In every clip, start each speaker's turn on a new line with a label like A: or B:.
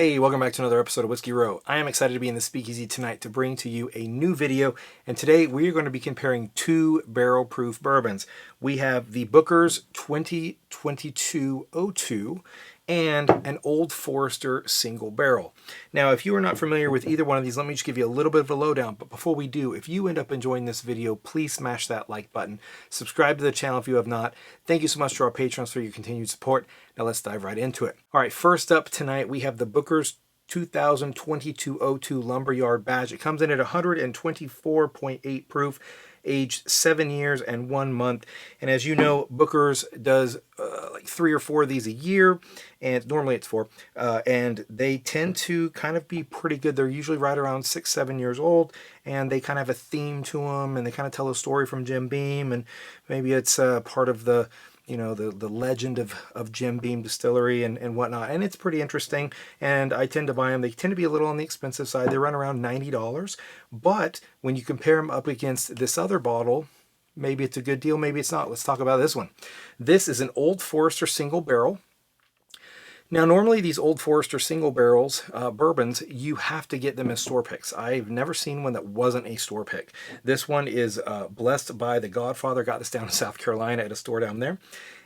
A: Hey, welcome back to another episode of Whiskey Row. I am excited to be in the speakeasy tonight to bring to you a new video, and today we are going to be comparing two barrel-proof bourbons. We have the Booker's 2022-02 and an Old Forester single barrel. Now, if you are not familiar with either one of these, let me just give you a little bit of a lowdown. But before we do, if you end up enjoying this video, please smash that like button. Subscribe to the channel if you have not. Thank you so much to our patrons for your continued support. Now let's dive right into it. All right, first up tonight, we have the Booker's 2022-02 Lumberyard Batch. It comes in at 124.8 proof, aged 7 years and 1 month. And as you know, Booker's does like 3 or 4 of these a year, and normally it's 4. And they tend to kind of be pretty good. They're usually right around 6-7 years old, and they kind of have a theme to them, and they kind of tell a story from Jim Beam, and maybe it's part of the the legend of Jim Beam Distillery and whatnot. And it's pretty interesting, and I tend to buy them. They tend to be a little on the expensive side. They run around $90, but when you compare them up against this other bottle, maybe it's a good deal, maybe it's not. Let's talk about this one. This is an Old Forester single barrel. Now, normally these Old Forester single barrels, bourbons, you have to get them as store picks. I've never seen one that wasn't a store pick. This one is blessed by the Godfather. Got this down in South Carolina at a store down there.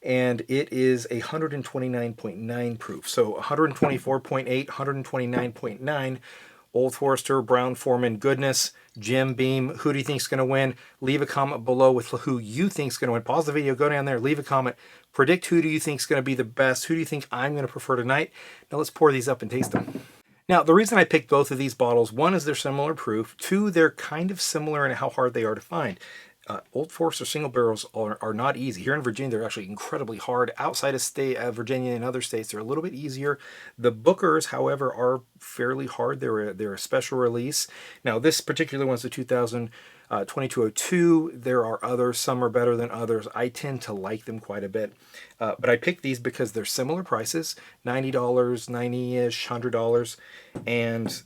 A: And it is 129.9 proof. So 124.8, 129.9. Old Forester, Brown-Foreman goodness. Jim Beam, who do you think is going to win? Leave a comment below with who you think is going to win. Pause the video, go down there, leave a comment. Predict who do you think is going to be the best. Who do you think I'm going to prefer tonight? Now let's pour these up and taste them. Now, the reason I picked both of these bottles, one is they're similar proof. Two, they're kind of similar in how hard they are to find. Old Forester single barrels are not easy. Here in Virginia, they're actually incredibly hard. Outside of Virginia and other states, they're a little bit easier. The Bookers, however, are fairly hard. They're a special release. Now, this particular one's the 2022-02. There are others. Some are better than others. I tend to like them quite a bit. But I picked these because they're similar prices, $90, $90-ish, $100. And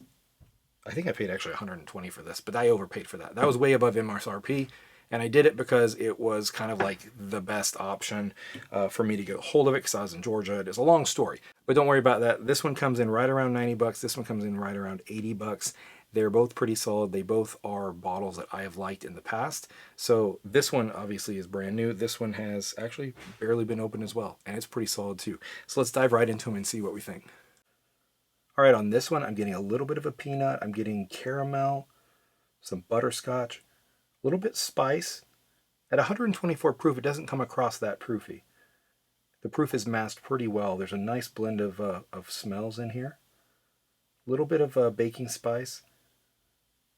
A: I think I paid actually $120 for this, but I overpaid for that. That was way above MSRP. And I did it because it was kind of like the best option for me to get a hold of it because I was in Georgia. It is a long story, but don't worry about that. This one comes in right around $90. This one comes in right around $80. They're both pretty solid. They both are bottles that I have liked in the past. So this one obviously is brand new. This one has actually barely been opened as well, and it's pretty solid too. So let's dive right into them and see what we think. All right, on this one, I'm getting a little bit of a peanut. I'm getting caramel, some butterscotch, a little bit spice. At 124 proof, it doesn't come across that proofy. The proof is masked pretty well. There's a nice blend of smells in here. A little bit of baking spice.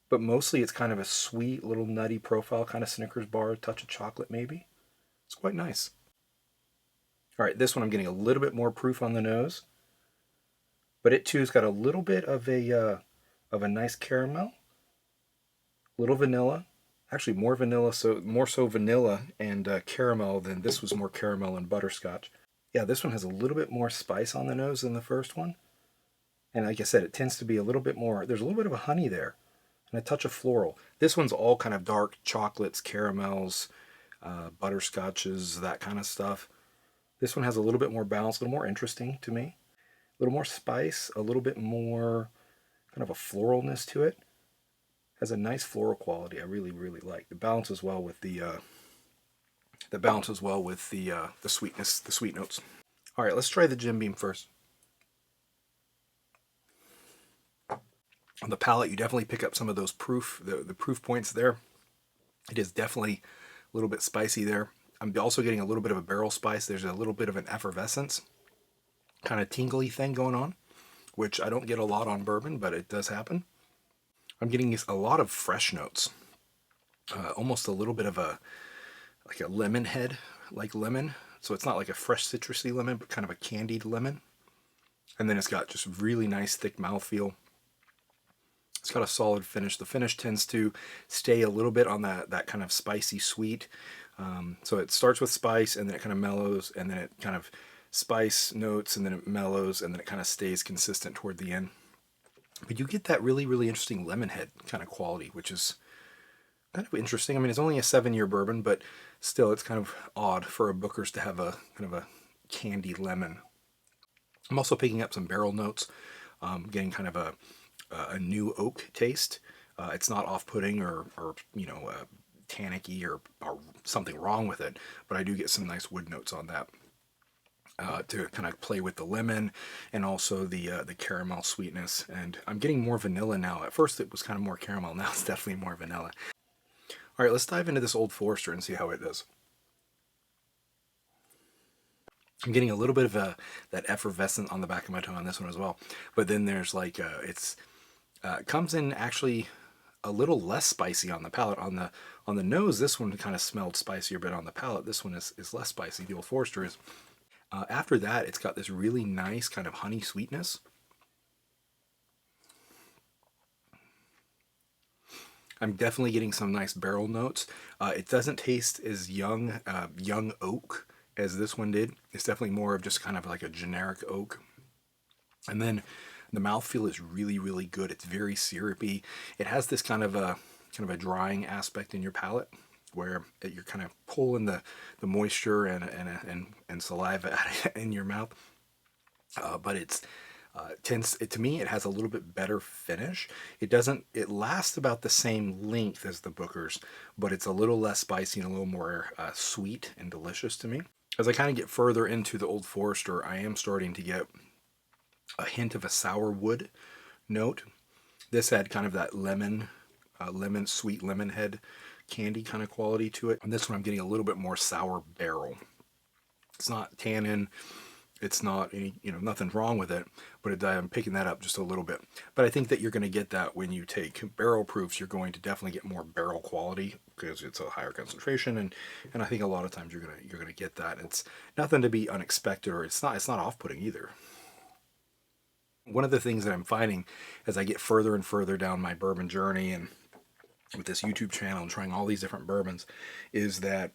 A: But mostly it's kind of a sweet, little nutty profile, kind of Snickers bar, a touch of chocolate maybe. It's quite nice. All right, this one I'm getting a little bit more proof on the nose. But it too has got a little bit of a nice caramel. A little vanilla. Actually, more vanilla, so more so vanilla and caramel than this was more caramel and butterscotch. Yeah, this one has a little bit more spice on the nose than the first one. And like I said, it tends to be a little bit more, there's a little bit of a honey there and a touch of floral. This one's all kind of dark chocolates, caramels, butterscotches, that kind of stuff. This one has a little bit more balance, a little more interesting to me. A little more spice, a little bit more kind of a floralness to it. Has a nice floral quality. I really, really like. It balances well with the sweetness, the sweet notes. All right, let's try the Jim Beam first. On the palate, you definitely pick up some of those proof, the proof points there. It is definitely a little bit spicy there. I'm also getting a little bit of a barrel spice. There's a little bit of an effervescence, kind of tingly thing going on, which I don't get a lot on bourbon, but it does happen. I'm getting a lot of fresh notes, almost a little bit of like a lemon head, like lemon. So it's not like a fresh citrusy lemon, but kind of a candied lemon. And then it's got just really nice thick mouthfeel. It's got a solid finish. The finish tends to stay a little bit on that kind of spicy sweet. So it starts with spice, and then it kind of mellows, and then it kind of spice notes, and then it mellows, and then it kind of stays consistent toward the end. But you get that really, really interesting lemon head kind of quality, which is kind of interesting. I mean, it's only a 7-year bourbon, but still, it's kind of odd for a Booker's to have a kind of a candy lemon. I'm also picking up some barrel notes Getting kind of a new oak taste. It's not off-putting or tannicky or something wrong with it, but I do get some nice wood notes on that. To kind of play with the lemon and also the caramel sweetness. And I'm getting more vanilla now. At first it was kind of more caramel. Now it's definitely more vanilla. All right, let's dive into this Old Forester and see how it does. I'm getting a little bit of that effervescent on the back of my tongue on this one as well. But then there's like, it comes in actually a little less spicy on the palate. On the nose, this one kind of smelled spicier, but on the palate, this one is less spicy. The Old Forester is. After that, it's got this really nice kind of honey sweetness. I'm definitely getting some nice barrel notes. It doesn't taste as young oak as this one did. It's definitely more of just kind of like a generic oak. And then the mouthfeel is really, really good. It's very syrupy. It has this kind of a drying aspect in your palate, where you're kind of pulling the moisture and saliva in your mouth. But it's to me, it has a little bit better finish. It lasts about the same length as the Booker's, but it's a little less spicy and a little more sweet and delicious to me. As I kind of get further into the Old Forester, I am starting to get a hint of a sour wood note. This had kind of that sweet lemon head candy kind of quality to it. On this one, I'm getting a little bit more sour barrel. It's not tannin. It's not any, nothing wrong with it, but I'm picking that up just a little bit. But I think that you're going to get that when you take barrel proofs. You're going to definitely get more barrel quality because it's a higher concentration, and I think a lot of times you're gonna get that. It's nothing to be unexpected, or it's not off-putting either. One of the things that I'm finding as I get further and further down my bourbon journey and with this YouTube channel and trying all these different bourbons is that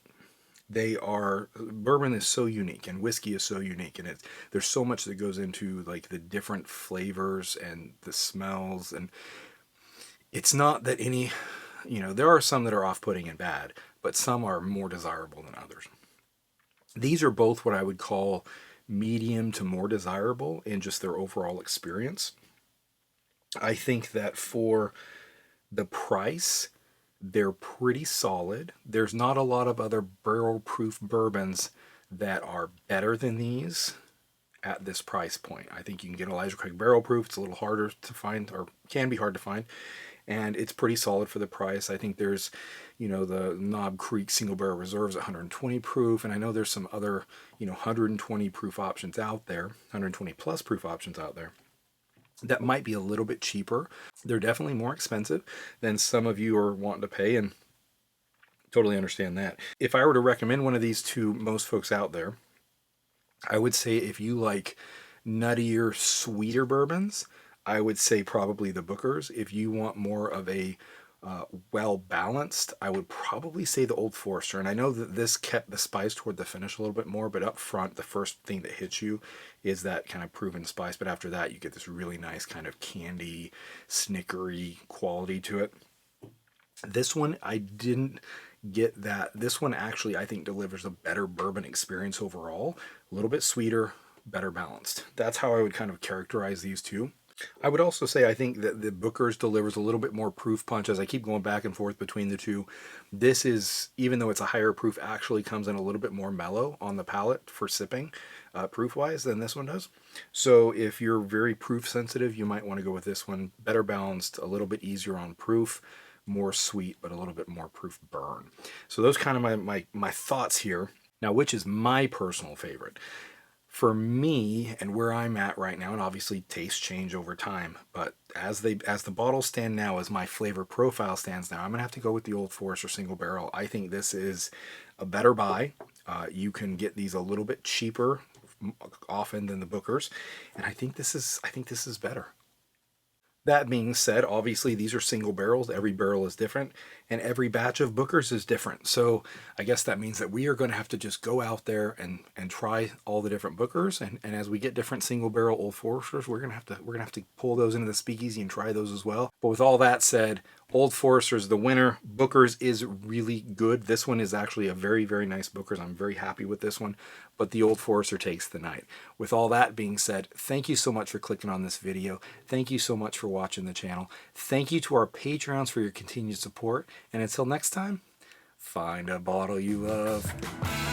A: bourbon is so unique and whiskey is so unique, and there's so much that goes into like the different flavors and the smells, and it's not that there are some that are off-putting and bad, but some are more desirable than others. These are both what I would call medium to more desirable in just their overall experience. I think that for the price, they're pretty solid. There's not a lot of other barrel-proof bourbons that are better than these at this price point. I think you can get Elijah Craig barrel-proof. It's a little harder to find, or can be hard to find, and it's pretty solid for the price. I think there's, the Knob Creek Single Barrel Reserves at 120 proof, and I know there's some other, 120 proof options out there, 120 plus proof options out there that might be a little bit cheaper. They're definitely more expensive than some of you are wanting to pay, and totally understand that. If I were to recommend one of these to most folks out there, I would say if you like nuttier, sweeter bourbons, I would say probably the Booker's. If you want more of a well-balanced, I would probably say the Old Forester. And I know that this kept the spice toward the finish a little bit more, but up front, the first thing that hits you is that kind of proven spice. But after that, you get this really nice kind of candy, snickery quality to it. This one, I didn't get that. This one actually, I think, delivers a better bourbon experience overall. A little bit sweeter, better balanced. That's how I would kind of characterize these two. I would also say I think that the Booker's delivers a little bit more proof punch. As I keep going back and forth between the two, this is, even though it's a higher proof, actually comes in a little bit more mellow on the palate for sipping, proof-wise, than this one does. So if you're very proof sensitive, you might want to go with this one. Better balanced, a little bit easier on proof, more sweet, but a little bit more proof burn. So those kind of my thoughts here. Now, which is my personal favorite? For me, and where I'm at right now, and obviously tastes change over time, but as the bottles stand now, as my flavor profile stands now, I'm gonna have to go with the Old Forester Single Barrel. I think this is a better buy. You can get these a little bit cheaper often than the Booker's, and I think this is better. That being said, obviously these are single barrels. Every barrel is different, and every batch of Booker's is different. So I guess that means that we are going to have to just go out there and try all the different Booker's, and as we get different single barrel Old Foresters, we're gonna have to pull those into the speakeasy and try those as well. But with all that said, Old Forester's the winner. Booker's is really good. This one is actually a very, very nice Booker's. I'm very happy with this one, but the Old Forester takes the night. With all that being said, thank you so much for clicking on this video. Thank you so much for watching the channel. Thank you to our Patreons for your continued support. And until next time, find a bottle you love.